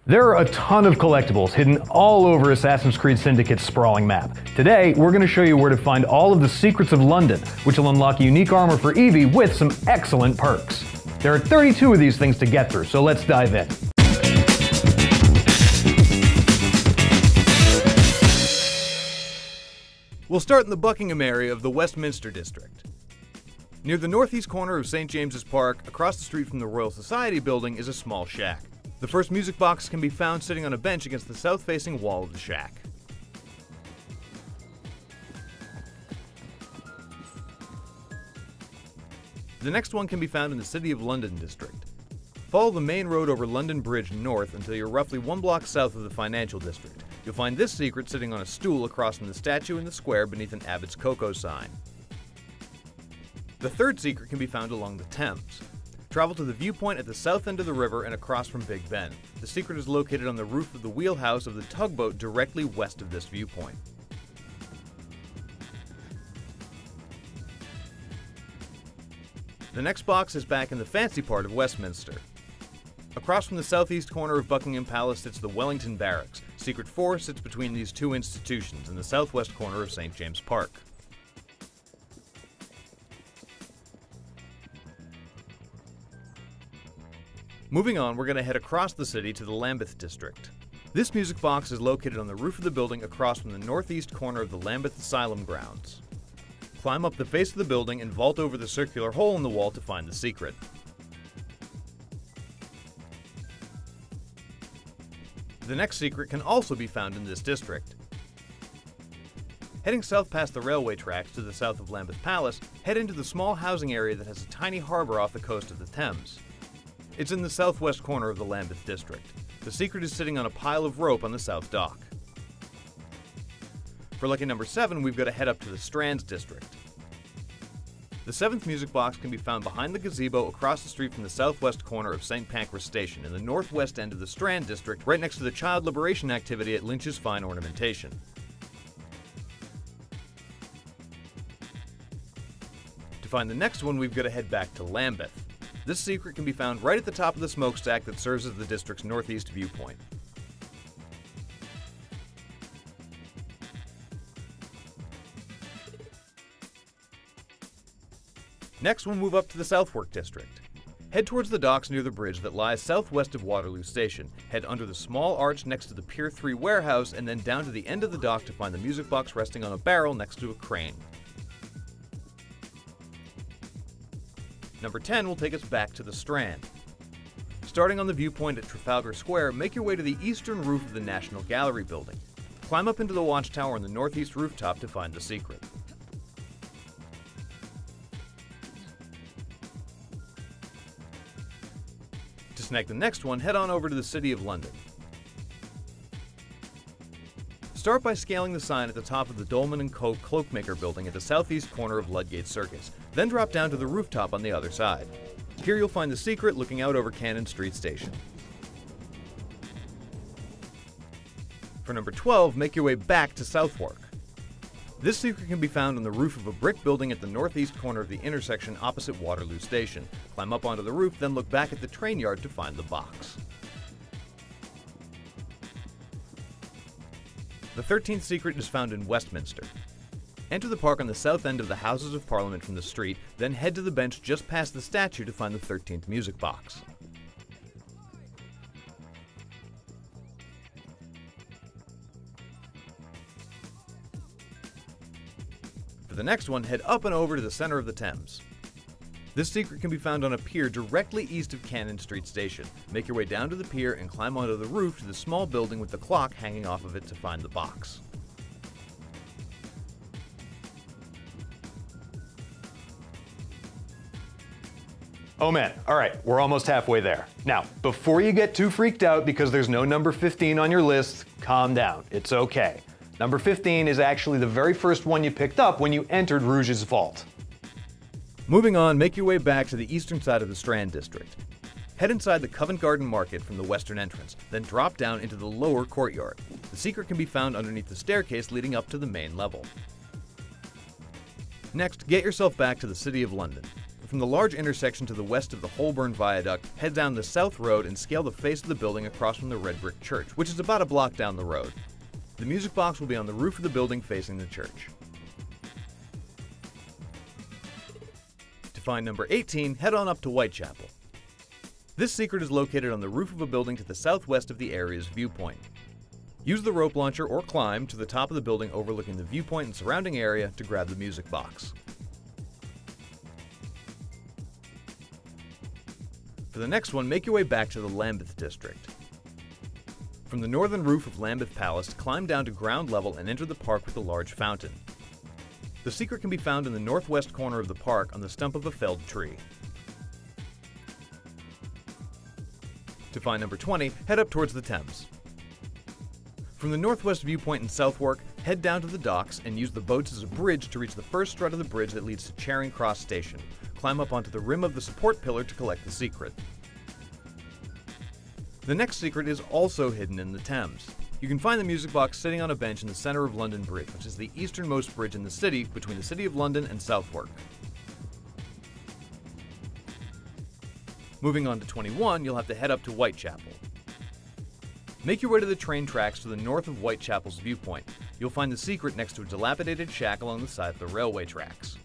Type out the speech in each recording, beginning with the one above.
There are a ton of collectibles hidden all over Assassin's Creed Syndicate's sprawling map. Today, we're going to show you where to find all of the secrets of London, which will unlock unique armor for Evie with some excellent perks. There are 32 of these things to get through, so let's dive in. We'll start in the Buckingham area of the Westminster district. Near the northeast corner of St. James's Park, across the street from the Royal Society building, is a small shack. The first music box can be found sitting on a bench against the south-facing wall of the shack. The next one can be found in the City of London district. Follow the main road over London Bridge north until you're roughly 1 block south of the financial district. You'll find this secret sitting on a stool across from the statue in the square beneath an Abbott's Cocoa sign. The third secret can be found along the Thames. Travel to the viewpoint at the south end of the river and across from Big Ben. The secret is located on the roof of the wheelhouse of the tugboat directly west of this viewpoint. The next box is back in the fancy part of Westminster. Across from the southeast corner of Buckingham Palace sits the Wellington Barracks. Secret 4 sits between these two institutions in the southwest corner of St. James's Park. Moving on, we're going to head across the city to the Lambeth district. This music box is located on the roof of the building across from the northeast corner of the Lambeth Asylum grounds. Climb up the face of the building and vault over the circular hole in the wall to find the secret. The next secret can also be found in this district. Heading south past the railway tracks to the south of Lambeth Palace, head into the small housing area that has a tiny harbor off the coast of the Thames. It's in the southwest corner of the Lambeth district. The secret is sitting on a pile of rope on the south dock. For lucky number 7, we've got to head up to the Strand district. The 7th music box can be found behind the gazebo across the street from the southwest corner of St. Pancras Station in the northwest end of the Strand district, right next to the child liberation activity at Lynch's Fine Ornamentation. To find the next one, we've got to head back to Lambeth. This secret can be found right at the top of the smokestack that serves as the district's northeast viewpoint. Next, we'll move up to the Southwark district. Head towards the docks near the bridge that lies southwest of Waterloo Station. Head under the small arch next to the Pier 3 warehouse and then down to the end of the dock to find the music box resting on a barrel next to a crane. Number 10 will take us back to the Strand. Starting on the viewpoint at Trafalgar Square, make your way to the eastern roof of the National Gallery building. Climb up into the watchtower on the northeast rooftop to find the secret. To snag the next one, head on over to the City of London. Start by scaling the sign at the top of the Dolman & Co. Cloakmaker building at the southeast corner of Ludgate Circus, then drop down to the rooftop on the other side. Here you'll find the secret looking out over Cannon Street Station. For number 12, make your way back to Southwark. This secret can be found on the roof of a brick building at the northeast corner of the intersection opposite Waterloo Station. Climb up onto the roof, then look back at the train yard to find the box. The 13th secret is found in Westminster. Enter the park on the south end of the Houses of Parliament from the street, then head to the bench just past the statue to find the 13th music box. For the next one, head up and over to the center of the Thames. This secret can be found on a pier directly east of Cannon Street Station. Make your way down to the pier and climb onto the roof to the small building with the clock hanging off of it to find the box. Oh man, alright, we're almost halfway there. Now, before you get too freaked out because there's no number 15 on your list, calm down, it's okay. Number 15 is actually the very first one you picked up when you entered Rouge's vault. Moving on, make your way back to the eastern side of the Strand district. Head inside the Covent Garden Market from the western entrance, then drop down into the lower courtyard. The secret can be found underneath the staircase leading up to the main level. Next, get yourself back to the City of London. From the large intersection to the west of the Holborn Viaduct, head down the South Road and scale the face of the building across from the red brick church, which is about a block down the road. The music box will be on the roof of the building facing the church. To find number 18, head on up to Whitechapel. This secret is located on the roof of a building to the southwest of the area's viewpoint. Use the rope launcher or climb to the top of the building overlooking the viewpoint and surrounding area to grab the music box. For the next one, make your way back to the Lambeth district. From the northern roof of Lambeth Palace, climb down to ground level and enter the park with a large fountain. The secret can be found in the northwest corner of the park on the stump of a felled tree. To find number 20, head up towards the Thames. From the northwest viewpoint in Southwark, head down to the docks and use the boats as a bridge to reach the first strut of the bridge that leads to Charing Cross Station. Climb up onto the rim of the support pillar to collect the secret. The next secret is also hidden in the Thames. You can find the music box sitting on a bench in the center of London Bridge, which is the easternmost bridge in the city between the City of London and Southwark. Moving on to 21, you'll have to head up to Whitechapel. Make your way to the train tracks to the north of Whitechapel's viewpoint. You'll find the secret next to a dilapidated shack along the side of the railway tracks.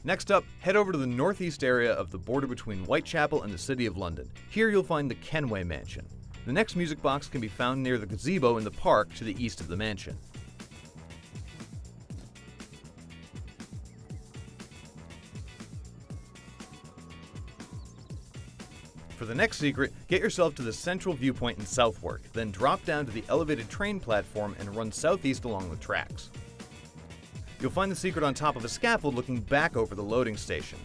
Next up, head over to the northeast area of the border between Whitechapel and the City of London. Here you'll find the Kenway Mansion. The next music box can be found near the gazebo in the park to the east of the mansion. For the next secret, get yourself to the central viewpoint in Southwark, then drop down to the elevated train platform and run southeast along the tracks. You'll find the secret on top of a scaffold looking back over the loading station.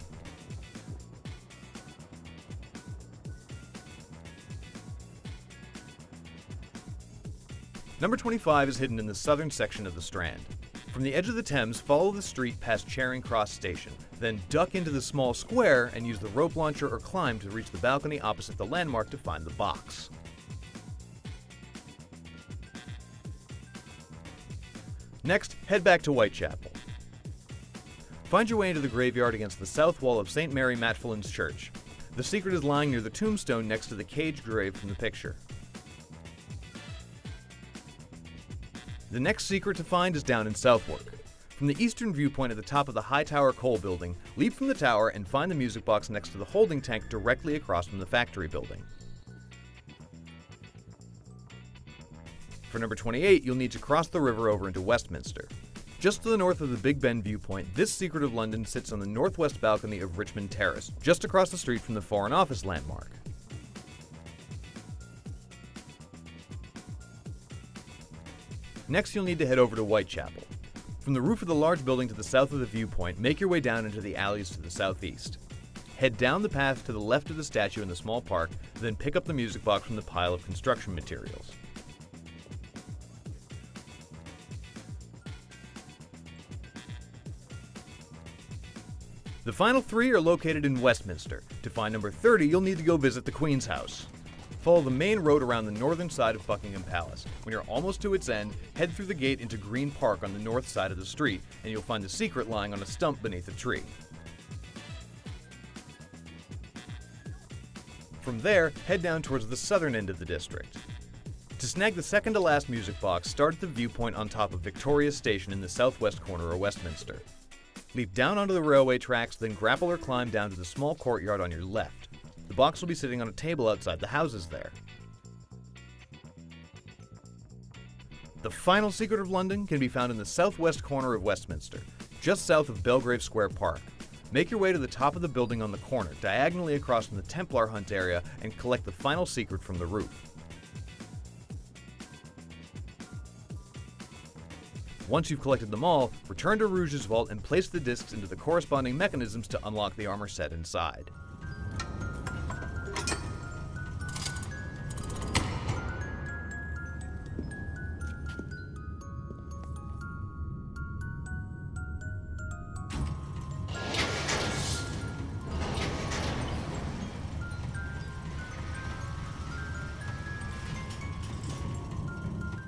Number 25 is hidden in the southern section of the Strand. From the edge of the Thames, follow the street past Charing Cross Station, then duck into the small square and use the rope launcher or climb to reach the balcony opposite the landmark to find the box. Next, head back to Whitechapel. Find your way into the graveyard against the south wall of St. Mary Matfelin's Church. The secret is lying near the tombstone next to the caged grave from the picture. The next secret to find is down in Southwark. From the eastern viewpoint at the top of the High Tower coal building, leap from the tower and find the music box next to the holding tank directly across from the factory building. For number 28, you'll need to cross the river over into Westminster. Just to the north of the Big Ben viewpoint, this secret of London sits on the northwest balcony of Richmond Terrace, just across the street from the Foreign Office landmark. Next, you'll need to head over to Whitechapel. From the roof of the large building to the south of the viewpoint, make your way down into the alleys to the southeast. Head down the path to the left of the statue in the small park, then pick up the music box from the pile of construction materials. The final three are located in Westminster. To find number 30, you'll need to go visit the Queen's House. Follow the main road around the northern side of Buckingham Palace. When you're almost to its end, head through the gate into Green Park on the north side of the street, and you'll find the secret lying on a stump beneath a tree. From there, head down towards the southern end of the district. To snag the second to last music box, start at the viewpoint on top of Victoria Station in the southwest corner of Westminster. Leap down onto the railway tracks, then grapple or climb down to the small courtyard on your left. The box will be sitting on a table outside the houses there. The final secret of London can be found in the southwest corner of Westminster, just south of Belgrave Square Park. Make your way to the top of the building on the corner, diagonally across from the Templar Hunt area, and collect the final secret from the roof. Once you've collected them all, return to Rouge's vault and place the discs into the corresponding mechanisms to unlock the armor set inside.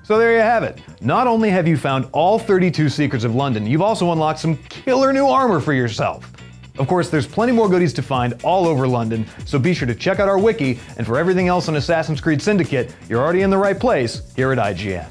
So there you have it. Not only have you found all 32 secrets of London, you've also unlocked some killer new armor for yourself. Of course, there's plenty more goodies to find all over London, so be sure to check out our wiki, and for everything else on Assassin's Creed Syndicate, you're already in the right place here at IGN.